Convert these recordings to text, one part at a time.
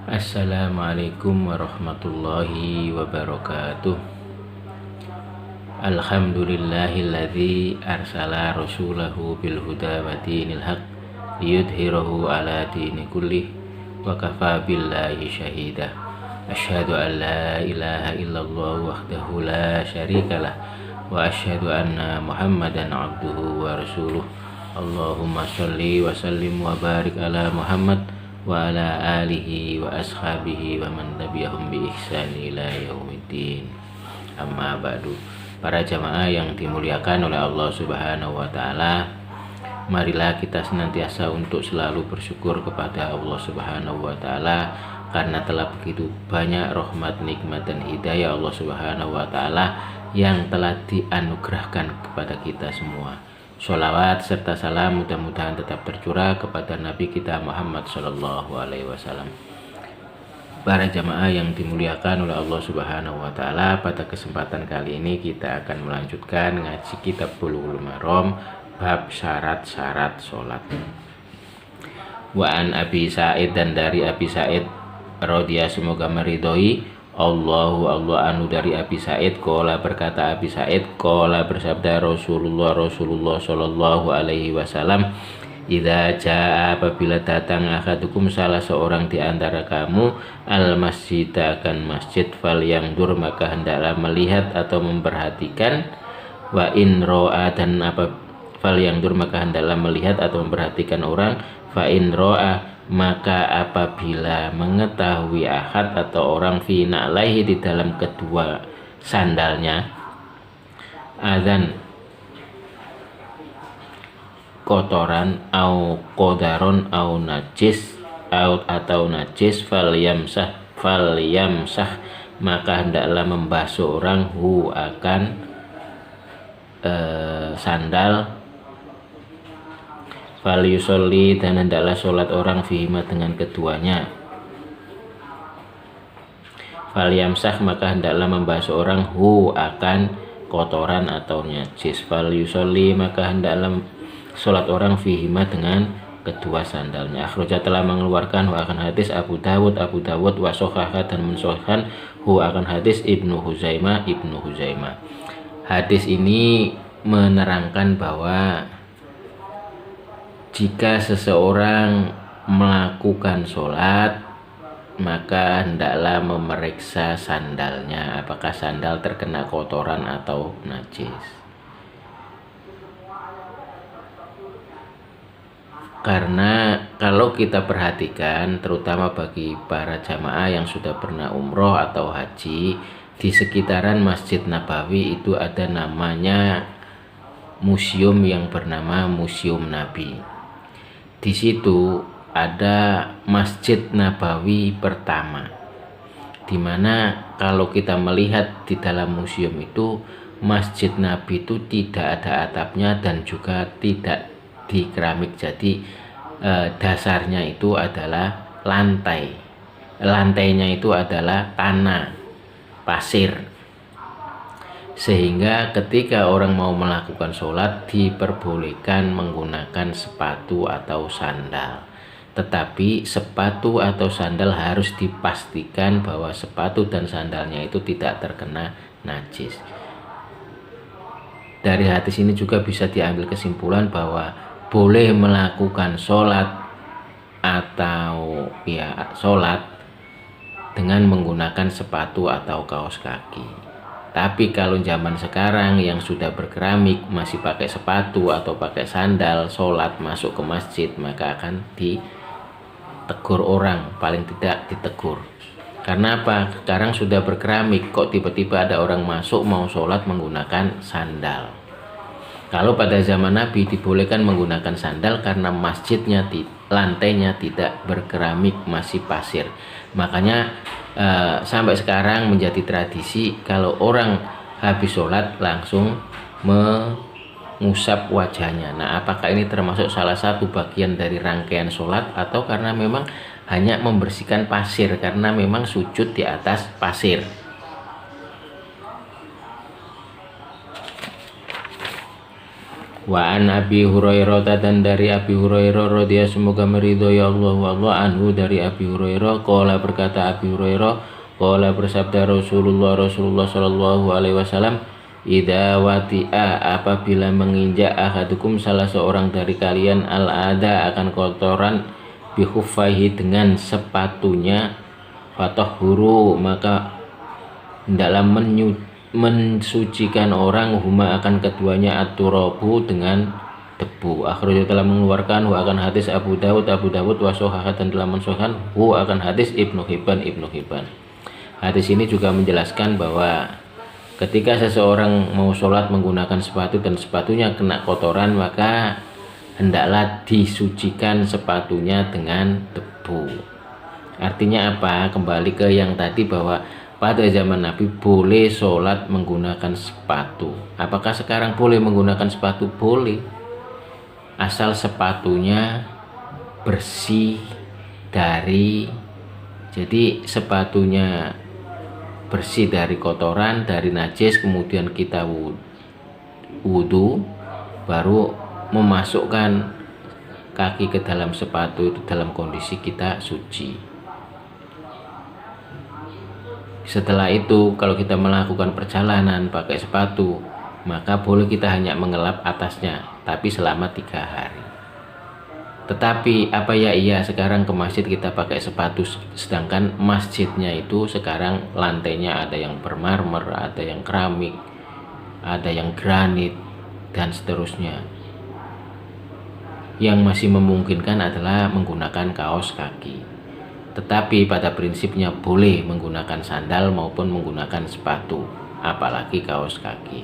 Assalamualaikum warahmatullahi wabarakatuh. Alhamdulillahilladzi arsala rasulahu bil huda wa dinil haq liyudhhirahu ala dini kullih wa kafa billahi syahida. Asyhadu an la ilaha illallah wahdahu la syarikalah wa asyhadu anna Muhammadan abduhu wa rasuluh. Allahumma sholli wa sallim wa barik ala Muhammad wa ala alihi wa ashabihi wa man tabi'ahum bi ihsan ila yaumiddin. Amma ba'du. Para jamaah yang dimuliakan oleh Allah Subhanahu wa taala, marilah kita senantiasa untuk selalu bersyukur kepada Allah Subhanahu wa taala karena telah begitu banyak rahmat, nikmat dan hidayah Allah Subhanahu wa taala yang telah dianugerahkan kepada kita semua. Sholawat serta salam mudah-mudahan tetap tercurah kepada Nabi kita Muhammad Sallallahu Alaihi Wasallam. Para jamaah yang dimuliakan oleh Allah Subhanahu Wa Taala, pada kesempatan kali ini kita akan melanjutkan ngaji kitab Bulughul Maram bab syarat-syarat sholat. Wa an Abi Sa'id, dan dari Abi Sa'id radhiyallahu semoga meridhoi Allah anu dari Abi Sa'id, qala berkata Abi Sa'id, qala bersabda Rasulullah sallallahu alaihi wasallam, idza jaa apabila datang akadukum salah seorang di antara kamu al masjid akan masjid, fal yang dur maka hendaklah melihat atau memperhatikan, wa in ro'a dan apa fal yang dur maka hendaklah melihat atau memperhatikan orang, fa in ro'a maka apabila mengetahui ahad atau orang fi na'laihi di dalam kedua sandalnya adzan kotoran au kodaron au najis atau najis fal yamsah maka hendaklah membasuh orang hu akan sandal, fal yusolli dan hendaklah sholat orang fihima dengan keduanya, fal yamsah maka hendaklah membasuh orang hu akan kotoran atau najis, fal yusolli maka hendaklah sholat orang fihima dengan kedua sandalnya. Akhraja telah mengeluarkan hu akan hadis Abu Dawud wa sohaha dan mensohkan hu akan hadis Ibnu Huzaimah. Hadis ini menerangkan bahwa jika seseorang melakukan sholat maka hendaklah memeriksa sandalnya apakah sandal terkena kotoran atau najis. Karena kalau kita perhatikan, terutama bagi para jamaah yang sudah pernah umroh atau haji, di sekitaran Masjid Nabawi itu ada namanya museum yang bernama Museum Nabi. Di situ ada Masjid Nabawi pertama, dimana kalau kita melihat di dalam museum itu, Masjid Nabi itu tidak ada atapnya dan juga tidak di keramik. Jadi dasarnya itu adalah lantainya itu adalah tanah pasir, sehingga ketika orang mau melakukan sholat diperbolehkan menggunakan sepatu atau sandal. Tetapi sepatu atau sandal harus dipastikan bahwa sepatu dan sandalnya itu tidak terkena najis. Dari hadis ini juga bisa diambil kesimpulan bahwa boleh melakukan sholat atau sholat dengan menggunakan sepatu atau kaos kaki. Tapi kalau zaman sekarang yang sudah berkeramik masih pakai sepatu atau pakai sandal sholat masuk ke masjid, maka akan ditegur orang, paling tidak ditegur. Karena apa? Sekarang sudah berkeramik, kok tiba-tiba ada orang masuk mau sholat menggunakan sandal. Kalau pada zaman Nabi dibolehkan menggunakan sandal karena masjidnya lantainya tidak berkeramik, masih pasir. Makanya sampai sekarang menjadi tradisi kalau orang habis sholat langsung mengusap wajahnya. Nah, apakah ini termasuk salah satu bagian dari rangkaian sholat atau karena memang hanya membersihkan pasir karena memang sujud di atas pasir? Wa an Abi Hurairah, dan dari Abi Hurairah radhiyallahu, semoga meridhoi Allah anhu, dari Abi Hurairah qala, berkata Abi Hurairah, qala, bersabda Rasulullah sallallahu alaihi wasallam, idza wati'a, apabila menginjak ahadukum, salah seorang dari kalian, al-ada, akan kotoran, bikhuffaihi, dengan sepatunya, fatahhuru, maka dalam mensucikan orang, huma, akan keduanya, at-turabu, dengan debu. Akhirnya telah mengeluarkan akan hadis Abu Dawud wa sahhaha, dan telah mensahihkan akan hadis Ibnu Hibban. Hadis ini juga menjelaskan bahwa ketika seseorang mau sholat menggunakan sepatu dan sepatunya kena kotoran, maka hendaklah disucikan sepatunya dengan debu. Artinya apa? Kembali ke yang tadi, bahwa pada zaman Nabi boleh sholat menggunakan sepatu. Apakah sekarang boleh menggunakan sepatu? Boleh, asal sepatunya bersih jadi sepatunya bersih dari kotoran, dari najis, kemudian kita wudhu, baru memasukkan kaki ke dalam sepatu itu dalam kondisi kita suci. Setelah itu, kalau kita melakukan perjalanan pakai sepatu, maka boleh kita hanya mengelap atasnya, tapi selama 3 hari. Tetapi apa ya, iya, sekarang ke masjid kita pakai sepatu, sedangkan masjidnya itu sekarang lantainya ada yang bermarmer, ada yang keramik, ada yang granit, dan seterusnya. Yang masih memungkinkan adalah menggunakan kaos kaki. Tetapi pada prinsipnya boleh menggunakan sandal maupun menggunakan sepatu, apalagi kaos kaki.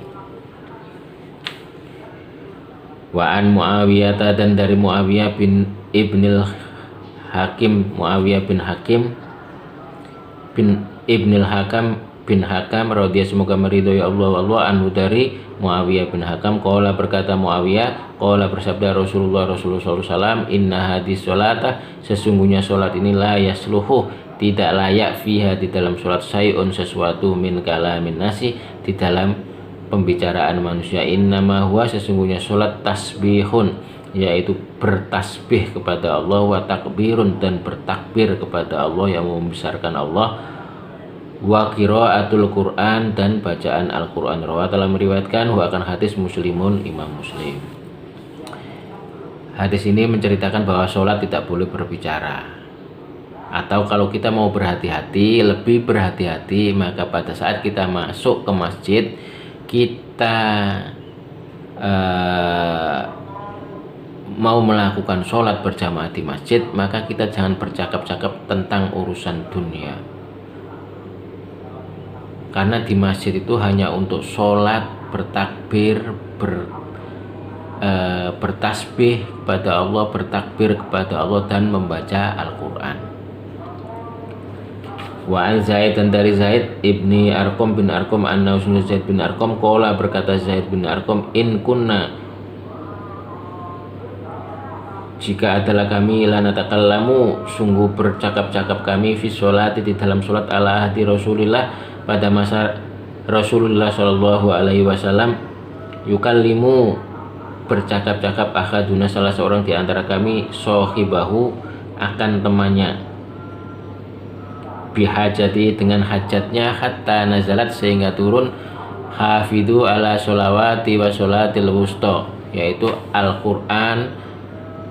Wa an Muawiyah, dan dari Muawiyah bin Ibnil Hakim, Muawiyah bin Hakim bin Ibnil Hakam radhiyallahu, semoga meridhoi Allah anhu, dari Muawiyah bin Hakam qala, berkata Muawiyah, qala, bersabda Rasulullah sallallahu alaihi wasallam, inna hadis sholata, sesungguhnya sholat ini, la yasluhu, tidak layak, fiha, di dalam sholat, syai'un, sesuatu, min kalamin nasi, di dalam pembicaraan manusia. Innama huwa, sesungguhnya sholat, tasbihun, yaitu bertasbih kepada Allah, wa takbirun, dan bertakbir kepada Allah, yang membesarkan Allah, wa qiraatul Quran, dan bacaan Al-Quran. Rawah, telah meriwayatkan akan hadis Muslimun, Imam Muslim. Hadis ini menceritakan bahwa sholat tidak boleh berbicara, atau kalau kita mau berhati-hati, lebih berhati-hati, maka pada saat kita masuk ke masjid, kita mau melakukan sholat berjamaah di masjid, maka kita jangan bercakap-cakap tentang urusan dunia. Karena di masjid itu hanya untuk sholat, bertakbir, bertasbih kepada Allah, bertakbir kepada Allah, dan membaca Al-Quran. Wa an Zaid, dan dari Zaid ibni Arqam bin Arqam, anna Zaid bin Arqam qala, berkata Zaid bin Arqam, in kunna, jika adalah kami, la natakallamu, sungguh bercakap-cakap kami, fi sholati, di dalam sholat, ala ahdi Rasulillah, pada masa Rasulullah sallallahu alaihi wasallam, yukallimu, bercakap-cakap, ahaduna, salah seorang di antara kami, sohibahu, akan temannya, bihajati, dengan hajatnya, hatta nazalat, sehingga turun, hafidhu ala sholawati wa sholatil wusta, yaitu Al-Quran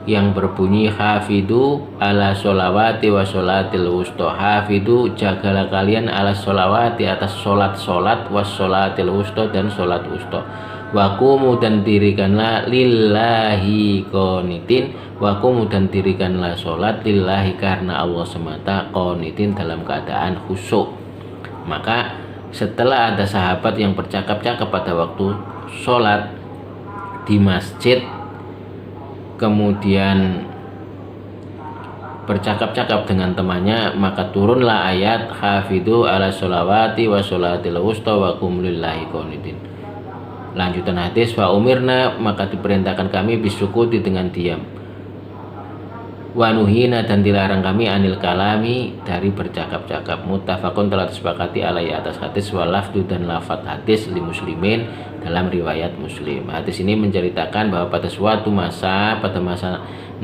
yang berbunyi, hafidhu ala sholawati wa sholatil wusta, hafidhu, jagalah kalian, ala sholawati, atas sholat-sholat, wa sholatil wusta, dan sholat wusta, waqumu, dan dirikanlah, lillahi qanitin, waqumu, dan dirikanlah sholat, lillahi, karena Allah semata, qanitin, dalam keadaan khusyuk. Maka setelah ada sahabat yang bercakap-cakap pada waktu sholat di masjid, kemudian bercakap-cakap dengan temannya, maka turunlah ayat, hafidhu ala sholawati wa sholatil wusta wa qumu lillahi qanitin. Lanjutan hadis, wa umirna, maka diperintahkan kami, bisukuti, dengan diam, Wa nuhina dan dilarang kami anil kalami dari bercakap-cakap. Muttafaqun telah disepakati alai atas hadis wal lafdu dan lafaz hadis li muslimin dalam riwayat Muslim. Hadis ini menceritakan bahwa pada suatu masa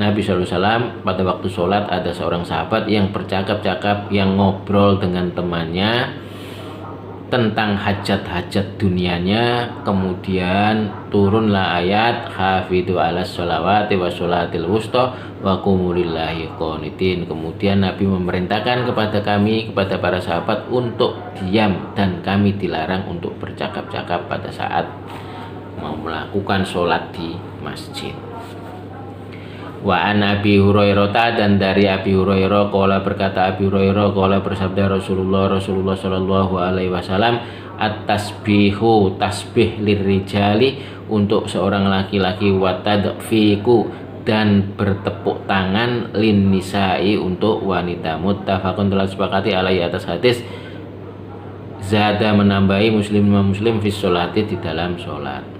Nabi SAW pada waktu sholat ada seorang sahabat yang bercakap-cakap, yang ngobrol dengan temannya tentang hajat-hajat dunianya. Kemudian turunlah ayat hafidu ala sholawati wa sholatil wusta wa qumu lillahi qanitin. Kemudian Nabi memerintahkan kepada para sahabat untuk diam, dan kami dilarang untuk bercakap-cakap pada saat mau melakukan sholat di masjid. Wa an Abi Hurairah, dan dari Abi Hurairah qala berkata Abi Hurairah qala bersabda Rasulullah sallallahu alaihi wasallam, at-tasbihu tasbih lirrijali untuk seorang laki-laki, wa tadfiku dan bertepuk tangan lin nisa'i untuk wanita. Muttafaqun telah sepakati alai atas hadis. Zada menambahi Muslim fi sholati di dalam sholat.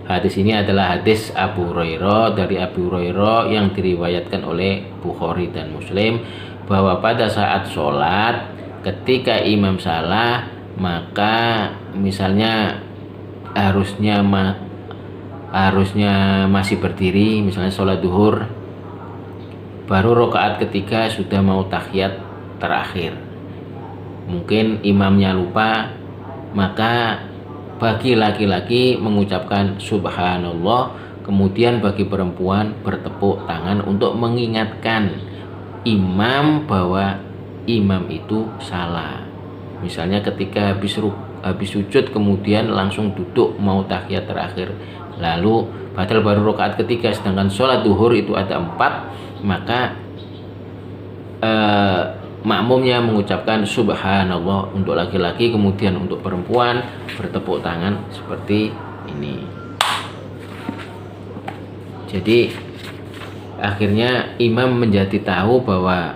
Hadis ini adalah hadis Abu Hurairah, dari Abu Hurairah yang diriwayatkan oleh Bukhari dan Muslim, bahwa pada saat sholat ketika imam salah, maka misalnya harusnya masih berdiri, misalnya sholat duhur, baru rakaat ketiga sudah mau tahiyat terakhir, mungkin imamnya lupa, maka bagi laki-laki mengucapkan subhanallah, kemudian bagi perempuan bertepuk tangan untuk mengingatkan imam bahwa imam itu salah. Misalnya ketika habis sujud kemudian langsung duduk mau tahiyat terakhir, lalu padahal baru rakaat ketiga, sedangkan sholat duhur itu ada 4, maka makmumnya mengucapkan subhanallah untuk laki-laki, kemudian untuk perempuan bertepuk tangan seperti ini. Jadi akhirnya imam menjadi tahu bahwa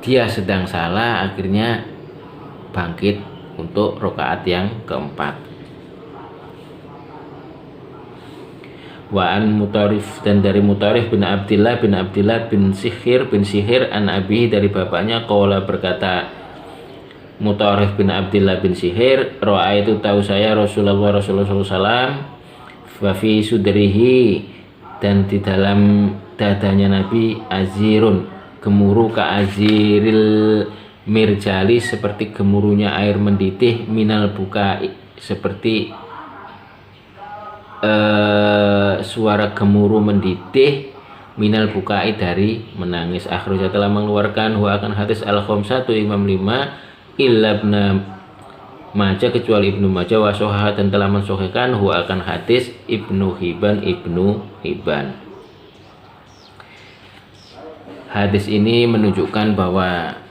dia sedang salah, akhirnya bangkit untuk rakaat yang keempat. Wa an Mutarif, dan dari Mutarif bin Abdillah bin Sihir an Abi, dari bapaknya qala berkata Mutarif bin Abdillah bin Sihir, ro'a itu tahu saya Rasulullah SAW wa fi sudrihi, dan di dalam dadanya Nabi azirun, gemuruh ka aziril mirjali, seperti gemuruhnya air mendidih, minal bukai, seperti suara gemuruh mendidih, minal bukai dari menangis. Akhrajah telah mengeluarkan akan hadis al-khamsatu imam 5 illa ibn Majah, kecuali Ibnu Majah, wa sahah dan telah mensahihkan akan hadis Ibnu Hibban. Hadis ini menunjukkan bahwa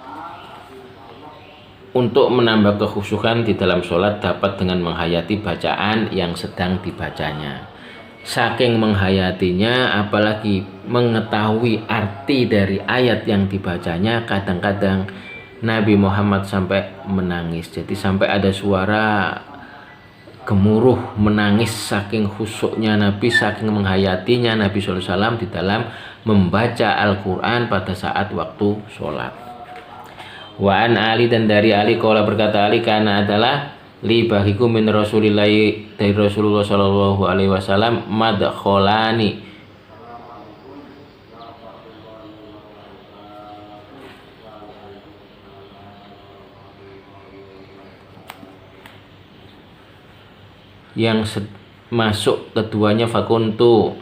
untuk menambah kekhusyukan di dalam sholat dapat dengan menghayati bacaan yang sedang dibacanya. Saking menghayatinya, apalagi mengetahui arti dari ayat yang dibacanya, kadang-kadang Nabi Muhammad sampai menangis. Jadi sampai ada suara gemuruh menangis, saking khusyuknya Nabi, saking menghayatinya Nabi SAW di dalam membaca Al-Quran pada saat waktu sholat. Wa an Ali, dan dari Ali qala berkata Ali, karena adalah li bagiku min Rasulillah, dari Rasulullah sallallahu alaihi wasallam, madkholani, yang masuk keduanya fakuntu,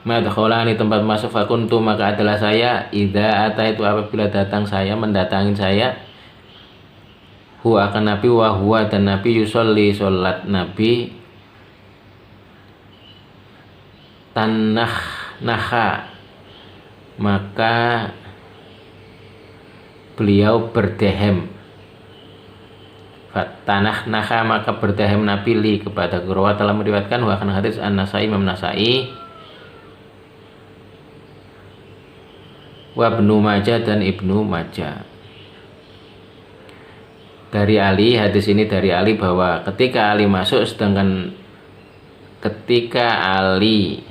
madkholani tempat masuk, fakuntu maka adalah saya, idza ata itu apabila datang saya, mendatangi saya, huwa akan Nabi, wa huwa dan Nabi yusolli sholat Nabi, naha maka beliau berdehem, naha maka berdehem Nabi li kepada Rawa telah meriwayatkan akan hadis an-Nasai, Imam Nasai, wa Ibnu Majah dan Ibnu Majah. Dari Ali, hadis ini dari Ali, bahwa ketika Ali masuk sedangkan ketika Ali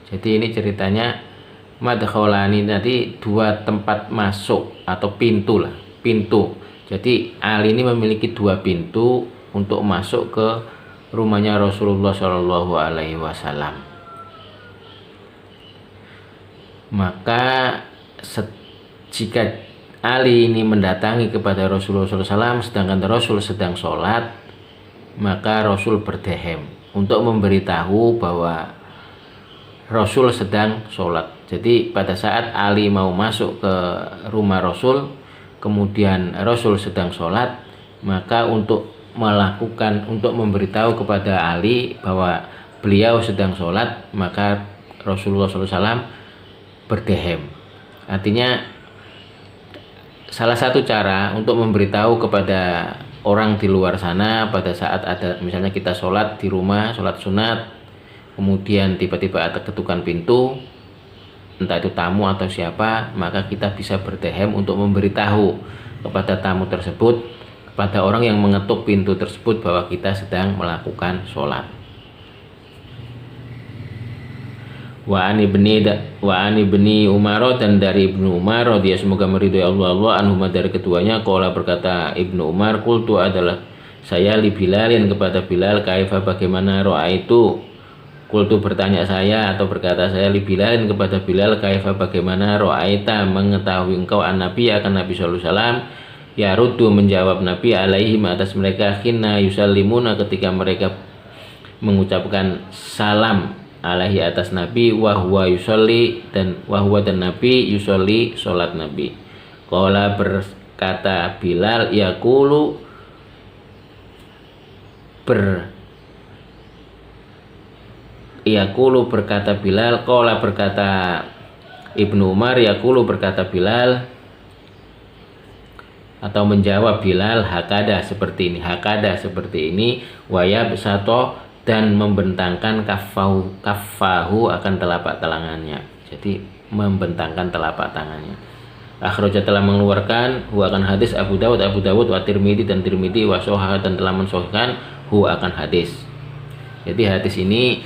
jadi ini ceritanya madkholani, nanti dua tempat masuk atau pintu lah, pintu. Jadi Ali ini memiliki dua pintu untuk masuk ke rumahnya Rasulullah Shallallahu Alaihi Wasallam. Maka jika Ali ini mendatangi kepada Rasulullah SAW sedangkan Rasul sedang sholat, maka Rasul berdehem untuk memberitahu bahwa Rasul sedang sholat. Jadi pada saat Ali mau masuk ke rumah Rasul, kemudian Rasul sedang sholat, maka untuk memberitahu kepada Ali bahwa beliau sedang sholat, maka Rasulullah SAW berdehem. Artinya salah satu cara untuk memberitahu kepada orang di luar sana pada saat ada misalnya kita sholat di rumah, sholat sunat, kemudian tiba-tiba ada ketukan pintu, entah itu tamu atau siapa, maka kita bisa berdehem untuk memberitahu kepada tamu tersebut, kepada orang yang mengetuk pintu tersebut bahwa kita sedang melakukan sholat. Wa ani bni Umar, dan dari Ibnu Umar dia semoga meridhoi Allah anhuma dari keduanya, qala berkata Ibnu Umar, qultu adalah saya li Bilalin kepada Bilal, kaifa bagaimana itu. Qultu bertanya saya atau berkata saya li Bilalin kepada Bilal, kaifa bagaimana ra'aita mengetahui engkau an-nabi akan Nabi sallallahu alaihi wasallam, ya ruddu menjawab Nabi alaihim atas mereka, khina yusallimuna ketika mereka mengucapkan salam alaihi atas Nabi, wahwa yusolli dan wahwa dan Nabi yusolli sholat Nabi. Qala berkata Bilal, yaqulu berkata Bilal, qala berkata Ibnu Umar, yaqulu berkata Bilal atau menjawab Bilal, hakada seperti ini, wayab sato dan membentangkan kaffahu akan telapak tangannya. Jadi membentangkan telapak tangannya. Akhraja telah mengeluarkan hu akan hadis Abu Dawud wa Tirmidzi dan Tirmidzi, wa shahah dan telah mensahihkan hu akan hadis. Jadi hadis ini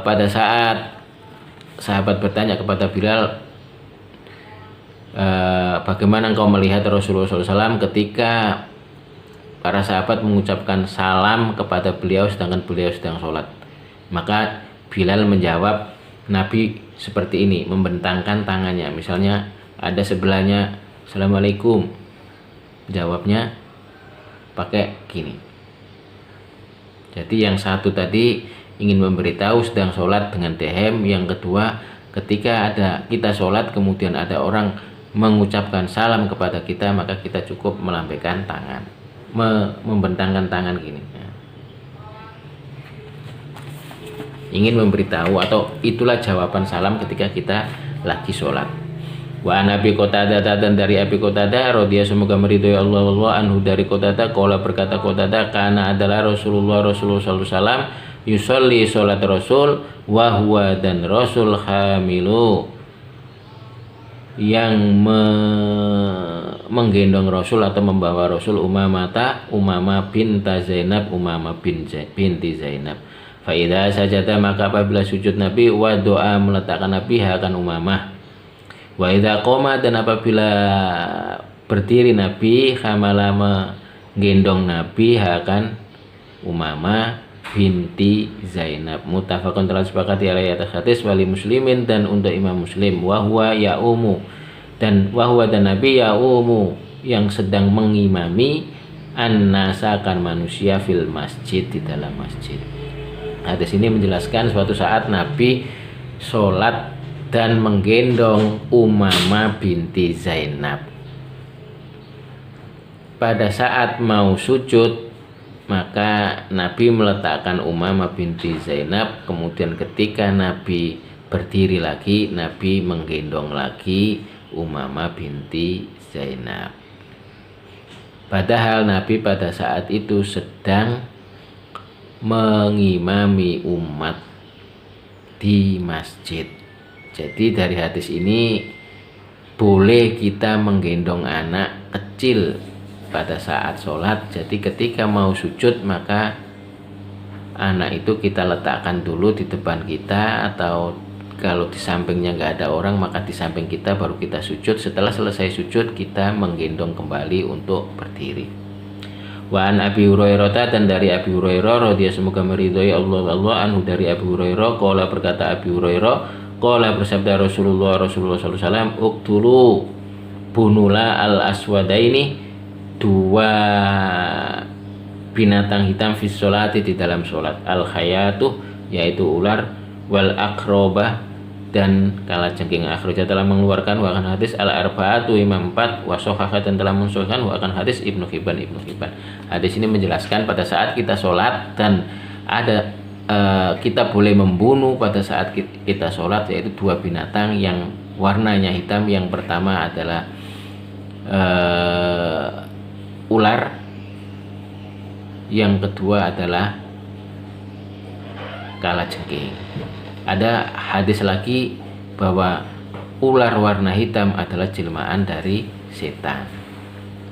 pada saat sahabat bertanya kepada Bilal, bagaimana engkau melihat Rasulullah SAW ketika para sahabat mengucapkan salam kepada beliau sedangkan beliau sedang sholat. Maka Bilal menjawab Nabi seperti ini, membentangkan tangannya. Misalnya ada sebelahnya Assalamualaikum, jawabnya pakai gini. Jadi yang satu tadi ingin memberitahu sedang sholat dengan dehem, yang kedua ketika kita sholat kemudian ada orang mengucapkan salam kepada kita, maka kita cukup melambaikan tangan, membentangkan tangan gini, ingin memberitahu atau itulah jawaban salam ketika kita lagi sholat. Wa Nabi Qatadah dan dari Abi Qatadah radhiyallahu semoga meridhoi Allah anhu dari Qatadah, qala berkata Qatadah, kana adalah Rasulullah sallallahu alaihi wasallam yusolli sholat Rasul wa huwa dan Rasul hamilu yang menggendong Rasul atau membawa Rasul Umamah binti Zainab. Fa idza sajada maka apabila sujud Nabi, wa doa meletakkan Nabi akan Umamah. Wa idza qoma dan apabila berdiri Nabi, hamala menggendong Nabi akan Umamah binti Zainab. Muttafaqun telah sepakati alaihi atas hadis wali muslimin dan untuk Imam Muslim. Wahwa yaumu dan wahwa dan Nabi yaumu yang sedang mengimami an-nasakan manusia fil masjid, di dalam masjid. Hadis ini menjelaskan suatu saat Nabi sholat dan menggendong Umamah binti Zainab. Pada saat mau sujud, maka Nabi meletakkan Umamah binti Zainab. Kemudian ketika Nabi berdiri lagi, Nabi menggendong lagi Umamah binti Zainab. Padahal Nabi pada saat itu sedang mengimami umat di masjid. Jadi dari hadis ini boleh kita menggendong anak kecil pada saat sholat. Jadi ketika mau sujud maka anak itu kita letakkan dulu di depan kita, atau kalau di sampingnya nggak ada orang maka di samping kita, baru kita sujud. Setelah selesai sujud kita menggendong kembali untuk berdiri. Wa an Abi Hurairah, dan dari Abi Hurairah radhiyallahu, semoga meridhai Allah anhu, dari Abi Hurairah qala, berkata Abi Hurairah, qala, bersabda Rasulullah sallallahu alaihi wasallam, uqtulu, bunulah al aswadaini, dua binatang hitam fi sholati, di dalam sholat, al khayatuh, yaitu ular, wal akrobah, dan kalajengking. Akhraja, telah mengeluarkan, wa akan hadis al arba'atu, imam 4, wa sahhaha, dan telah mensahihkan, wa akan hadis Ibnu Hibban. Hadis ini menjelaskan pada saat kita sholat dan ada kita boleh membunuh pada saat kita sholat, yaitu dua binatang yang warnanya hitam. Yang pertama adalah ular, yang kedua adalah kalajengking. Ada hadis lagi bahwa ular warna hitam adalah jelmaan dari setan.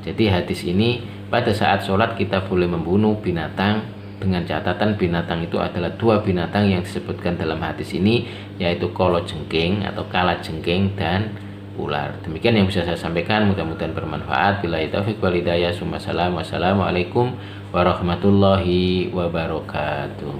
Jadi hadis ini, pada saat sholat kita boleh membunuh binatang, dengan catatan binatang itu adalah dua binatang yang disebutkan dalam hadis ini, yaitu kalajengking atau kalajengking dan ular. Demikian yang bisa saya sampaikan, mudah-mudahan bermanfaat. Billahi taufiq wal hidayah. Wassalamualaikum warahmatullahi wabarakatuh.